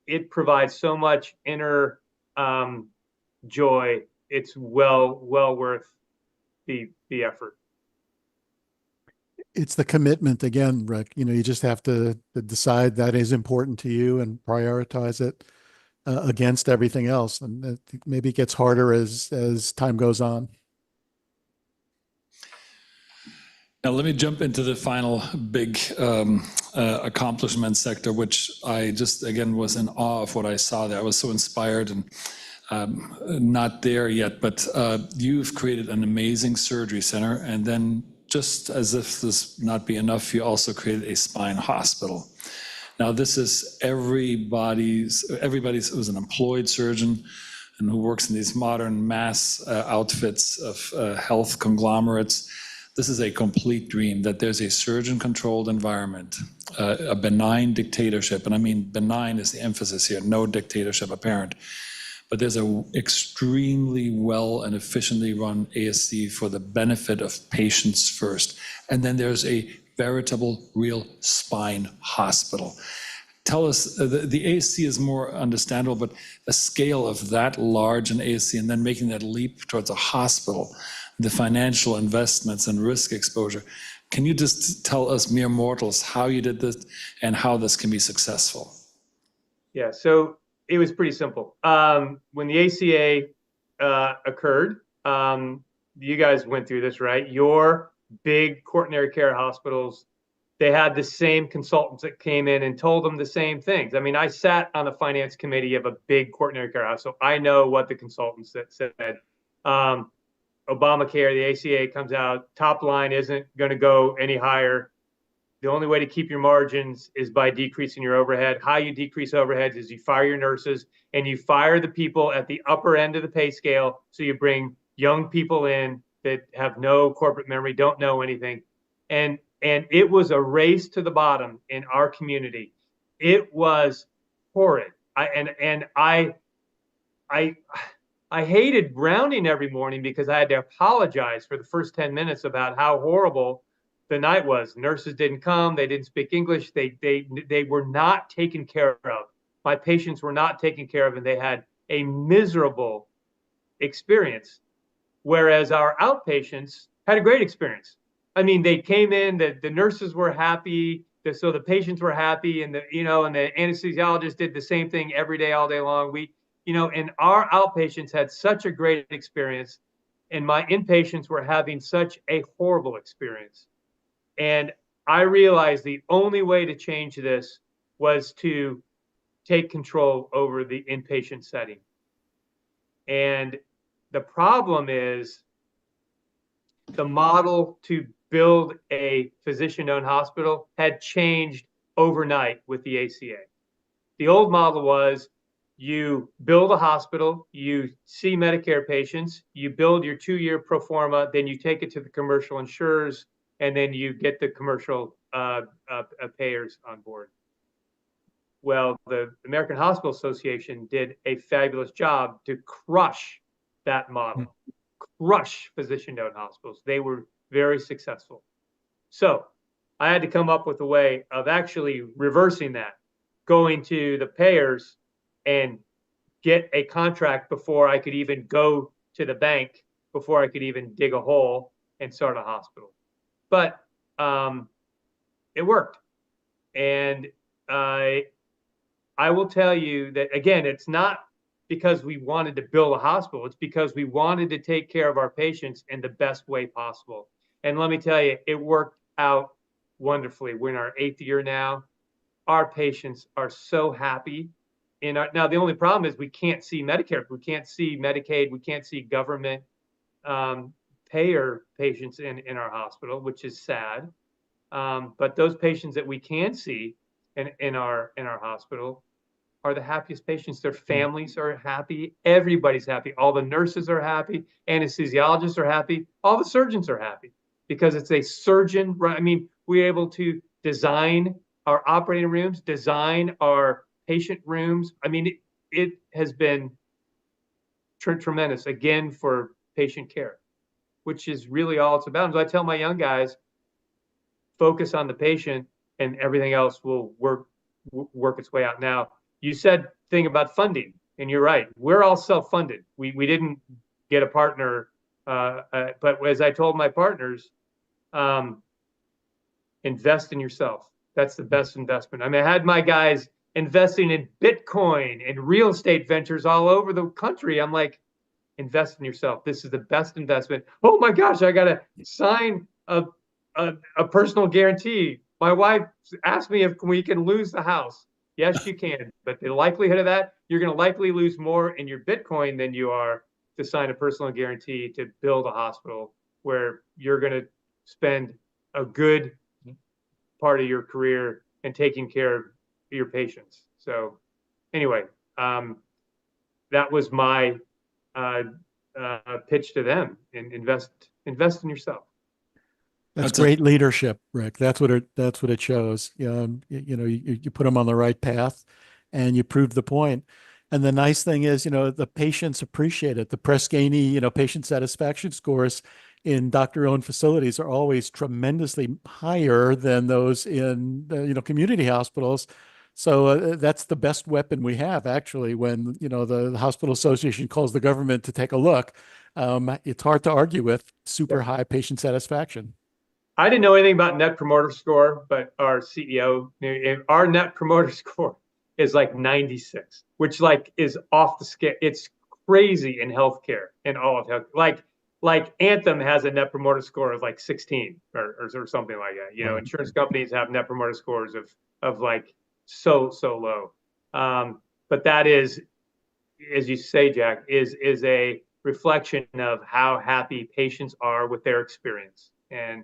It provides so much inner joy. It's well worth the effort. It's the commitment again, Rick. You know, you just have to decide that is important to you and prioritize it against everything else. And maybe it gets harder as time goes on. Now, let me jump into the final big accomplishment sector, which I just, again, was in awe of what I saw there. I was so inspired and not there yet, but you've created an amazing surgery center. And then just as if this not be enough, you also created a spine hospital. Now, this is everybody's who's an employed surgeon and who works in these modern mass outfits of health conglomerates. This is a complete dream that there's a surgeon-controlled environment, a benign dictatorship, and I mean benign is the emphasis here, no dictatorship apparent. But there's an extremely well and efficiently run ASC for the benefit of patients first. And then there's a veritable, real spine hospital. Tell us, the ASC is more understandable, but a scale of that large an ASC and then making that leap towards a hospital, the financial investments and risk exposure. Can you just tell us mere mortals how you did this and how this can be successful? Yeah, so it was pretty simple. When the ACA occurred, you guys went through this, right? Your big quaternary care hospitals, they had the same consultants that came in and told them the same things. I mean, I sat on the finance committee of a big quaternary care house, so I know what the consultants that said. Obamacare, the ACA comes out, top line isn't going to go any higher. The only way to keep your margins is by decreasing your overhead. How you decrease overheads is you fire your nurses and you fire the people at the upper end of the pay scale. So you bring young people in that have no corporate memory, don't know anything. And it was a race to the bottom in our community. It was horrid. I hated rounding every morning because I had to apologize for the first 10 minutes about how horrible the night was. Nurses didn't come. They didn't speak English. They were not taken care of. My patients were not taken care of, and they had a miserable experience. Whereas our outpatients had a great experience. I mean, they came in, the nurses were happy, so the patients were happy, and the anesthesiologist did the same thing every day, all day long. And our outpatients had such a great experience, and my inpatients were having such a horrible experience. And I realized the only way to change this was to take control over the inpatient setting. And the problem is the model to build a physician-owned hospital had changed overnight with the ACA. The old model was you build a hospital, you see Medicare patients, you build your 2-year pro forma, then you take it to the commercial insurers, and then you get the commercial payers on board. Well, the American Hospital Association did a fabulous job to crush that model, crush physician-owned hospitals. They were very successful. So I had to come up with a way of actually reversing that, going to the payers and get a contract before I could even go to the bank, before I could even dig a hole and start a hospital. But it worked. And I will tell you that, again, it's not because we wanted to build a hospital. It's because we wanted to take care of our patients in the best way possible. And let me tell you, it worked out wonderfully. We're in our 8th year now. Our patients are so happy. Now, the only problem is we can't see Medicare. We can't see Medicaid. We can't see government payer patients in our hospital, which is sad. But those patients that we can see in our hospital are the happiest patients. Their families are happy. Everybody's happy. All the nurses are happy. Anesthesiologists are happy. All the surgeons are happy because it's a surgeon. I mean, we're able to design our operating rooms, design our patient rooms. I mean, it has been tremendous, again, for patient care, which is really all it's about. So I tell my young guys, focus on the patient and everything else will work its way out. Now, you said thing about funding, and you're right. We're all self-funded. We didn't get a partner, but as I told my partners, invest in yourself. That's the best investment. I mean, I had my guys investing in Bitcoin and real estate ventures all over the country. I'm like, invest in yourself. This is the best investment. Oh my gosh, I got to sign a personal guarantee. My wife asked me if we can lose the house. Yes, you can. But the likelihood of that, you're going to likely lose more in your Bitcoin than you are to sign a personal guarantee to build a hospital where you're going to spend a good part of your career and taking care of your patients. So anyway, that was my pitch to them, and invest in yourself. That's great leadership, Rick. That's what it shows. You put them on the right path, and you prove the point. And the nice thing is, the patients appreciate it. The Press Ganey, patient satisfaction scores in doctor-owned facilities are always tremendously higher than those in community hospitals. So that's the best weapon we have, actually, when the hospital association calls the government to take a look. It's hard to argue with super high patient satisfaction. I didn't know anything about Net Promoter Score, but our CEO, our Net Promoter Score is like 96, which is off the scale. It's crazy in healthcare, in all of health. Like Anthem has a Net Promoter Score of like 16 or something like that. Wow. Insurance companies have Net Promoter Scores of like so low. But that is, as you say, Jack, is a reflection of how happy patients are with their experience. And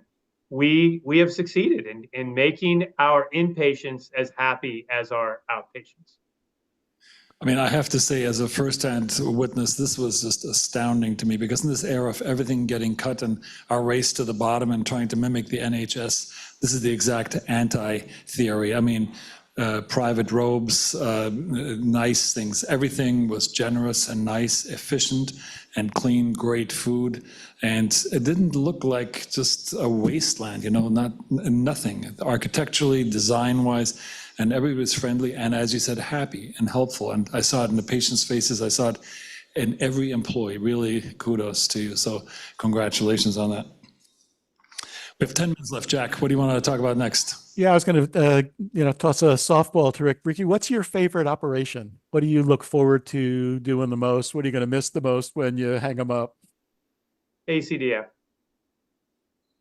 we have succeeded in making our inpatients as happy as our outpatients. I mean, I have to say, as a firsthand witness, this was just astounding to me, because in this era of everything getting cut and our race to the bottom and trying to mimic the NHS, this is the exact anti-theory. I mean, private robes, nice things. Everything was generous and nice, efficient and clean, great food. And it didn't look like just a wasteland, nothing. Architecturally, design-wise, and everybody was friendly and, as you said, happy and helpful. And I saw it in the patients' faces. I saw it in every employee. Really, kudos to you. So congratulations on that. We have 10 minutes left. Jack, what do you want to talk about next? Yeah, I was going to, toss a softball to Rick. Ricky, what's your favorite operation? What do you look forward to doing the most? What are you going to miss the most when you hang them up? ACDF,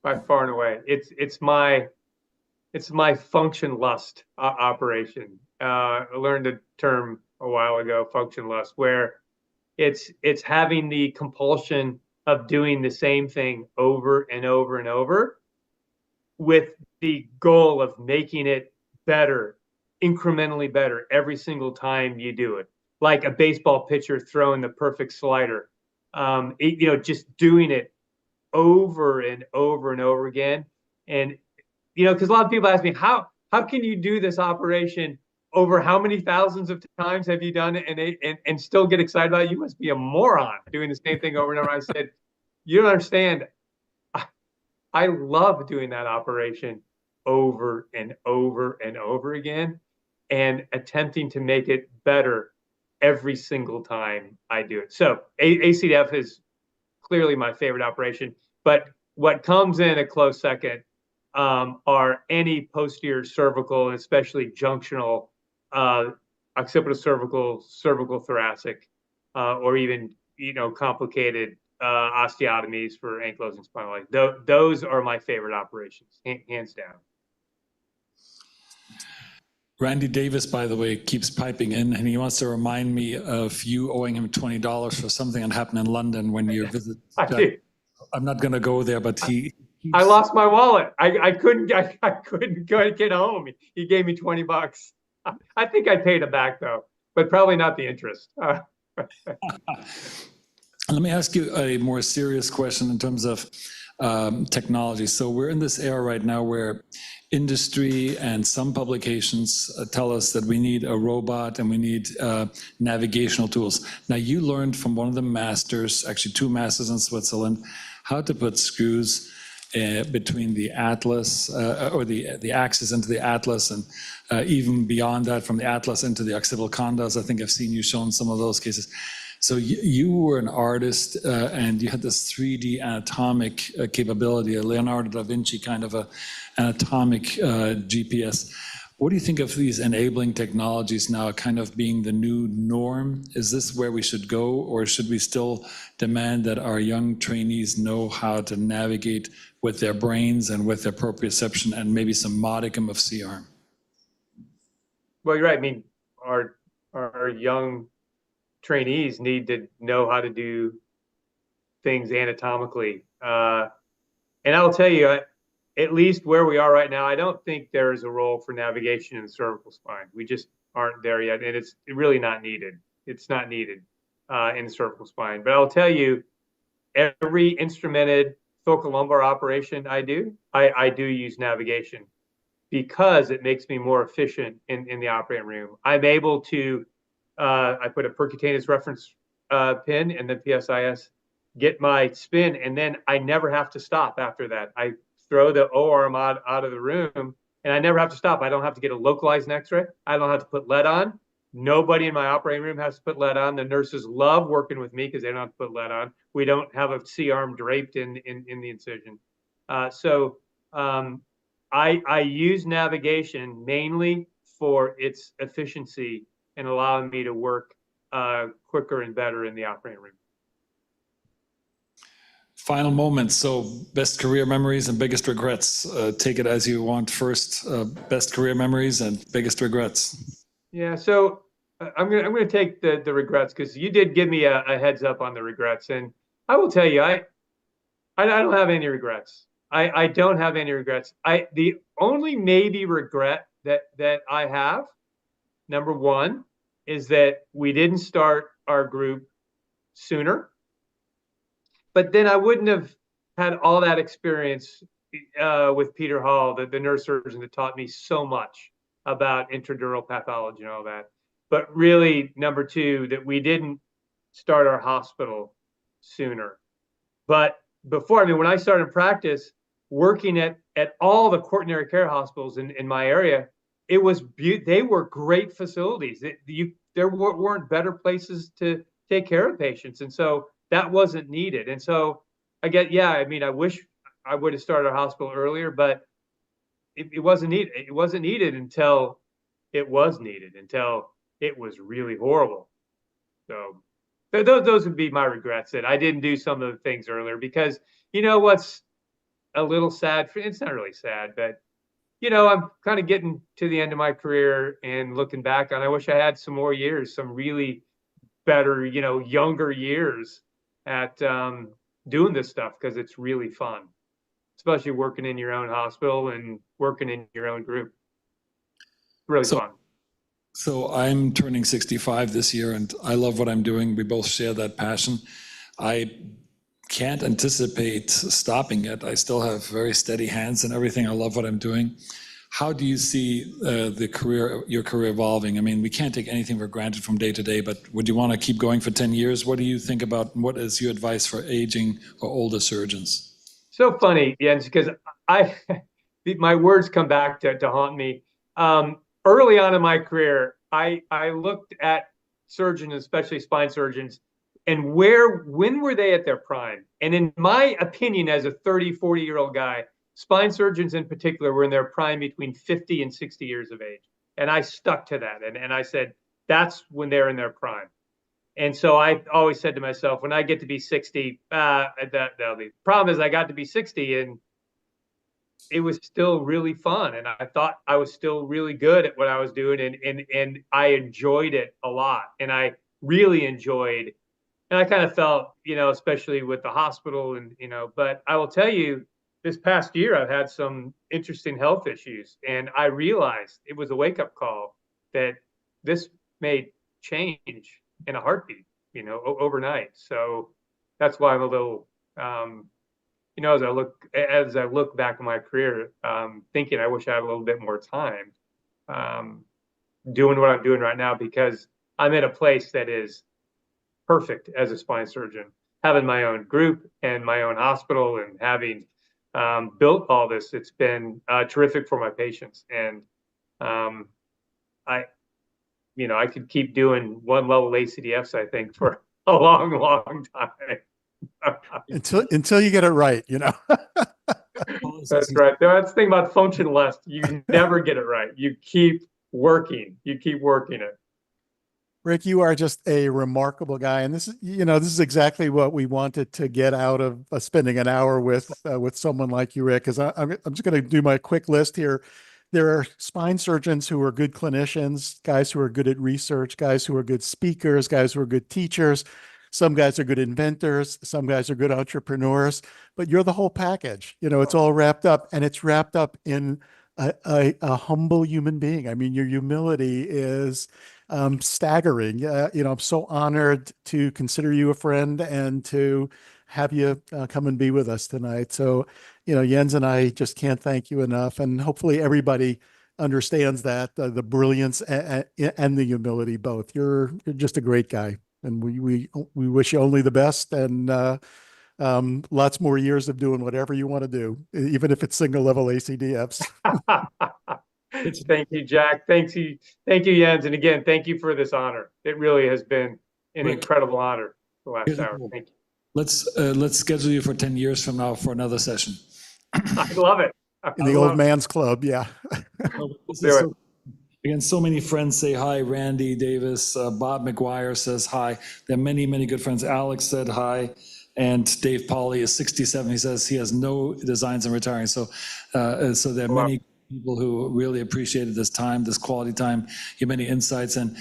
by far and away. It's my function lust operation. I learned a term a while ago, function lust, where it's having the compulsion of doing the same thing over and over and over, with the goal of making it better, incrementally better every single time you do it. Like a baseball pitcher throwing the perfect slider, just doing it over and over and over again. And, because a lot of people ask me, how can you do this operation over how many thousands of times have you done it and still get excited about it? You must be a moron doing the same thing over and over. I said, you don't understand. I love doing that operation over and over and over again and attempting to make it better every single time I do it. So ACDF is clearly my favorite operation, but what comes in a close second are any posterior cervical, and especially junctional, occipital cervical thoracic, or even, complicated osteotomies for ankylosing spondylitis. Those are my favorite operations, hands down. Randy Davis, by the way, keeps piping in, and he wants to remind me of you owing him $20 for something that happened in London when you visit. I'm not going to go there, but I lost my wallet. I couldn't get home. He gave me $20. I think I paid it back though, but probably not the interest. Let me ask you a more serious question in terms of technology. So we're in this era right now where industry and some publications tell us that we need a robot and we need navigational tools. Now, you learned from one of the masters, actually 2 masters in Switzerland, how to put screws between the atlas or the axis into the atlas, and even beyond that, from the atlas into the occipital condyles. I think I've seen you shown some of those cases. So you were an artist, and you had this 3D anatomic capability, a Leonardo da Vinci kind of a anatomic GPS. What do you think of these enabling technologies now kind of being the new norm? Is this where we should go, or should we still demand that our young trainees know how to navigate with their brains and with their proprioception and maybe some modicum of C-arm? Well, you're right. I mean, our young trainees need to know how to do things anatomically. And I'll tell you, at least where we are right now, I don't think there is a role for navigation in the cervical spine. We just aren't there yet, and it's really not needed. It's not needed in the cervical spine. But I'll tell you, every instrumented thoracolumbar operation I do use navigation because it makes me more efficient in the operating room. I'm able to, I put a percutaneous reference pin and then PSIS, get my spin, and then I never have to stop after that. I throw the O-arm out of the room, and I never have to stop. I don't have to get a localized X-ray. I don't have to put lead on. Nobody in my operating room has to put lead on. The nurses love working with me because they don't have to put lead on. We don't have a C-arm draped in the incision. So I use navigation mainly for its efficiency and allowing me to work quicker and better in the operating room. Final moments. So best career memories and biggest regrets. Take it as you want first. Best career memories and biggest regrets. Yeah, so I'm gonna take the regrets, because you did give me a heads up on the regrets, and I will tell you, I don't have any regrets. I don't have any regrets. The only maybe regret that I have, number one, is that we didn't start our group sooner. But then I wouldn't have had all that experience with Peter Hall, the nurse surgeon that taught me so much about intradural pathology and all that. But really, number two, that we didn't start our hospital sooner. But before, I mean, when I started practice, working at all the quaternary care hospitals in my area, they were great facilities. There weren't better places to take care of patients. And so that wasn't needed. And so I wish I would have started our hospital earlier, but it wasn't needed. It wasn't needed until it was needed, until it was really horrible. So those would be my regrets, that I didn't do some of the things earlier, because what's a little sad, it's not really sad, but I'm kind of getting to the end of my career and looking back on, I wish I had some more years, some really better, younger years at doing this stuff, because it's really fun, especially working in your own hospital and working in your own group. Really fun. So I'm turning 65 this year, and I love what I'm doing. We both share that passion. I can't anticipate stopping it. I still have very steady hands and everything. I love what I'm doing. How do you see your career evolving? I mean, we can't take anything for granted from day to day, but would you want to keep going for 10 years? What do you think about, what is your advice for aging or older surgeons? So funny, Jens, because I my words come back to haunt me. Early on in my career, I looked at surgeons, especially spine surgeons, and when were they at their prime? And in my opinion, as a 30, 40-year-old guy, spine surgeons in particular were in their prime between 50 and 60 years of age. And I stuck to that. And I said, that's when they're in their prime. And so I always said to myself, when I get to be 60, that'll be. Problem is, I got to be 60 and it was still really fun. And I thought I was still really good at what I was doing. And I enjoyed it a lot. And I really enjoyed, and I kind of felt, especially with the hospital but I will tell you, this past year, I've had some interesting health issues. And I realized it was a wake-up call that this may change in a heartbeat, overnight. So that's why I'm a little, as I look back on my career, thinking I wish I had a little bit more time, doing what I'm doing right now, because I'm at a place that is perfect as a spine surgeon, having my own group and my own hospital and having built all this. It's been terrific for my patients. And I could keep doing one level ACDFs, I think, for a long, long time. Until you get it right, That's right. That's the thing about functionalist. You never get it right. You keep working. You keep working it. Rick, you are just a remarkable guy, and this is exactly what we wanted to get out of spending an hour with someone like you, Rick. Because I'm just going to do my quick list here. There are spine surgeons who are good clinicians, guys who are good at research, guys who are good speakers, guys who are good teachers. Some guys are good inventors, some guys are good entrepreneurs, but you're the whole package. It's all wrapped up, and it's wrapped up in a humble human being. I mean, your humility is staggering. I'm so honored to consider you a friend and to have you come and be with us tonight. So, Jens and I just can't thank you enough. And hopefully everybody understands that the brilliance and the humility both. You're just a great guy, and we wish you only the best, and lots more years of doing whatever you want to do, even if it's single level ACDFs. Thank you, Jack. Thank you, Jens. And again, thank you for this honor. It really has been an incredible honor the last hour. Thank you. Let's schedule you for 10 years from now for another session. I love it. In the old man's club, yeah. Again, so many friends say hi. Randy Davis, Bob McGuire says hi. There are many, many good friends. Alex said hi. And Dave Pauly is 67. He says he has no designs on retiring. So there are many people who really appreciated this time, this quality time, your many insights. And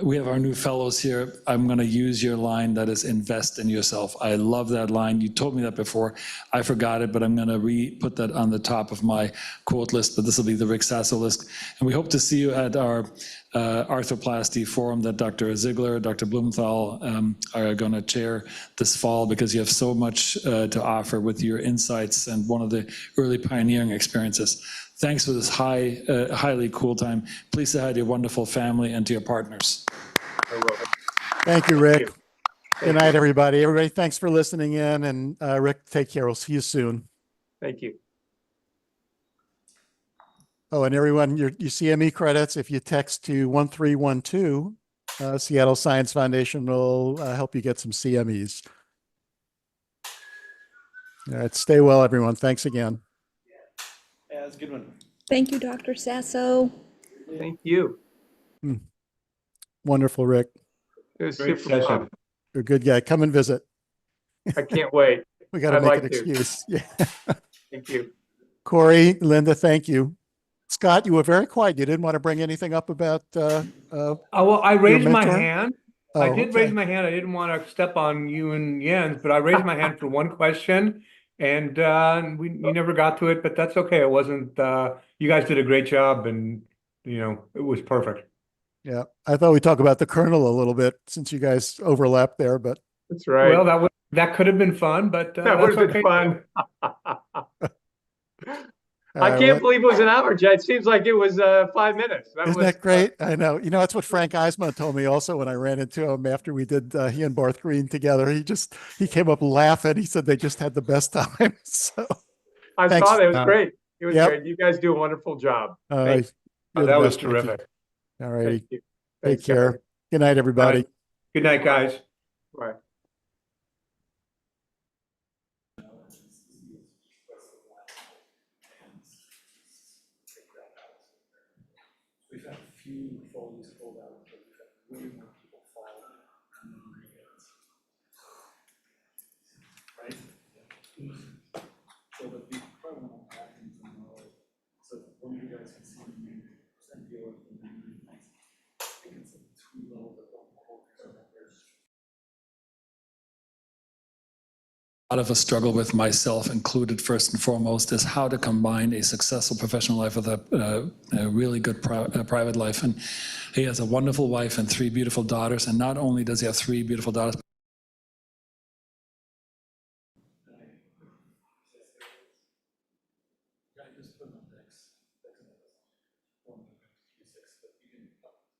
we have our new fellows here. I'm going to use your line that is invest in yourself. I love that line. You told me that before. I forgot it, but I'm going to put that on the top of my quote list, but this will be the Rick Sasso list. And we hope to see you at our arthroplasty forum that Dr. Ziegler, Dr. Blumenthal are going to chair this fall, because you have so much to offer with your insights and one of the early pioneering experiences. Thanks for this highly cool time. Please say hi to your wonderful family and to your partners. Thank you, Rick. Good night, everybody. Everybody, thanks for listening in. And Rick, take care. We'll see you soon. Thank you. Oh, and everyone, your CME credits, if you text to 1312, Seattle Science Foundation will help you get some CMEs. All right, stay well, everyone. Thanks again. Yeah, that's a good one. Thank you, Dr. Sasso. Thank you. Wonderful, Rick. It was Great super session. fun. You're a good guy. Come and visit. I can't wait. We got to I'd make like an to. excuse. Yeah. Thank you. Corey, Linda, thank you. Scott, you were very quiet. You didn't want to bring anything up about Well, I raised my mentor? hand. Oh, I did okay. raise my hand. I didn't want to step on you and Jens, but I raised my hand for one question, and you never got to it, but that's okay. It wasn't. You guys did a great job, and it was perfect. Yeah, I thought we'd talk about the kernel a little bit since you guys overlap there, but That's right. Well, that could have been fun, but that would that's have been okay. fun. I can't believe it was an hour, Jay. It seems like it was 5 minutes. Isn't that great? I know. You know, that's what Frank Eisman told me also when I ran into him after we did he and Barth Green together. He came up laughing. He said they just had the best time. So I thanks. saw that. It was great. It was Yep. great. You guys do a wonderful job. You're the That was best. Thank you. terrific. All right. Thank you. Take Thanks, care. guys. Good night, everybody. Good night, guys. Bye. We've had a few folders pulled out, but we've had way more people fall and then right? So that we probably won't have them tomorrow. So one of you guys can see me and deal with them. I think it's a 2-level that don't hold. A lot of a struggle with, myself included first and foremost, is how to combine a successful professional life with a really good private life. And he has a wonderful wife and 3 beautiful daughters. And not only does he have 3 beautiful daughters,